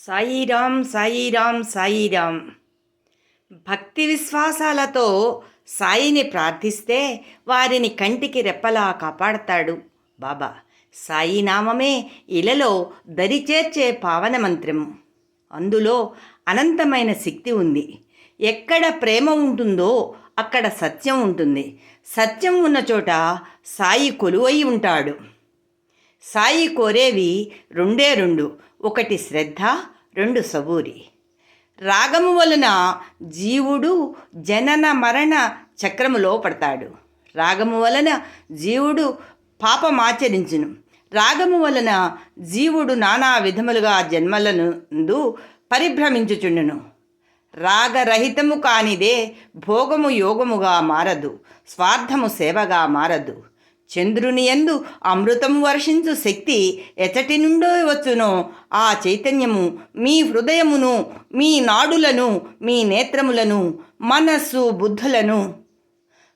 సాయిరాం సాయిరాం సాయిరాం. భక్తి విశ్వాసాలతో సాయిని ప్రార్థిస్తే వారిని కంటికి రెప్పలా కాపాడతాడు బాబా. సాయి నామమే ఇలలో దరిచేర్చే పావన మంత్రము. అందులో అనంతమైన శక్తి ఉంది. ఎక్కడ ప్రేమ ఉంటుందో అక్కడ సత్యం ఉంటుంది. సత్యం ఉన్న చోట సాయి కొలువై ఉంటాడు. సాయి కోరేవి రెండే రెండు. ఒకటి శ్రద్ధ, రెండు సబూరి. రాగము వలన జీవుడు జనన మరణ చక్రములో పడతాడు. రాగము వలన జీవుడు పాపమాచరించును. రాగము వలన జీవుడు నానా విధములుగా జన్మలనందు పరిభ్రమించుచుండును. రాగరహితము కానిదే భోగము యోగముగా మారదు, స్వార్థము సేవగా మారదు. చంద్రుని యందు అమృతము వర్షించు శక్తి ఎచటి నుండో వచ్చునో ఆ చైతన్యము మీ హృదయమును, మీ నాడులను, మీ నేత్రములను, మనస్సు బుద్ధులను,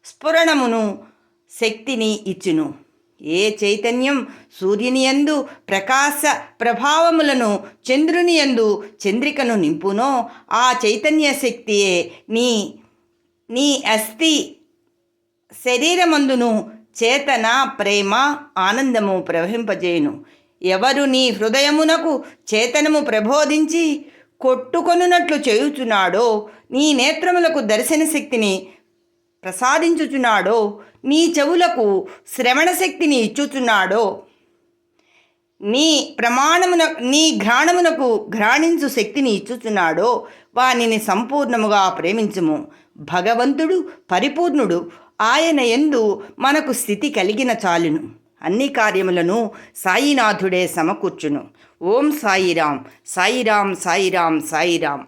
స్ఫురణమును, శక్తిని ఇచ్చును. ఏ చైతన్యం సూర్యుని యందు ప్రకాశ ప్రభావములను, చంద్రుని యందు చంద్రికను నింపునో ఆ చైతన్య శక్తియే నీ అస్థి శరీరమందును చేతన, ప్రేమ, ఆనందము ప్రవహింపజేయును. ఎవరు నీ హృదయమునకు చేతనము ప్రబోధించి కొట్టుకొనున్నట్లు చేయుచున్నాడో, నీ నేత్రములకు దర్శన శక్తిని ప్రసాదించుచున్నాడో, నీ చెవులకు శ్రవణ శక్తిని ఇచ్చుచున్నాడో, నీ ఘ్రాణమునకు ఘ్రాణించు శక్తిని ఇచ్చుచున్నాడో వానిని సంపూర్ణముగా ప్రేమించుము. భగవంతుడు పరిపూర్ణుడు. ఆయన యందు మనకు స్థితి కలిగిన చాలును. అన్ని కార్యములను సాయినాథుడే సమకూర్చును. ఓం సాయిరాం సాయిరాం సాయిరాం సాయిరాం.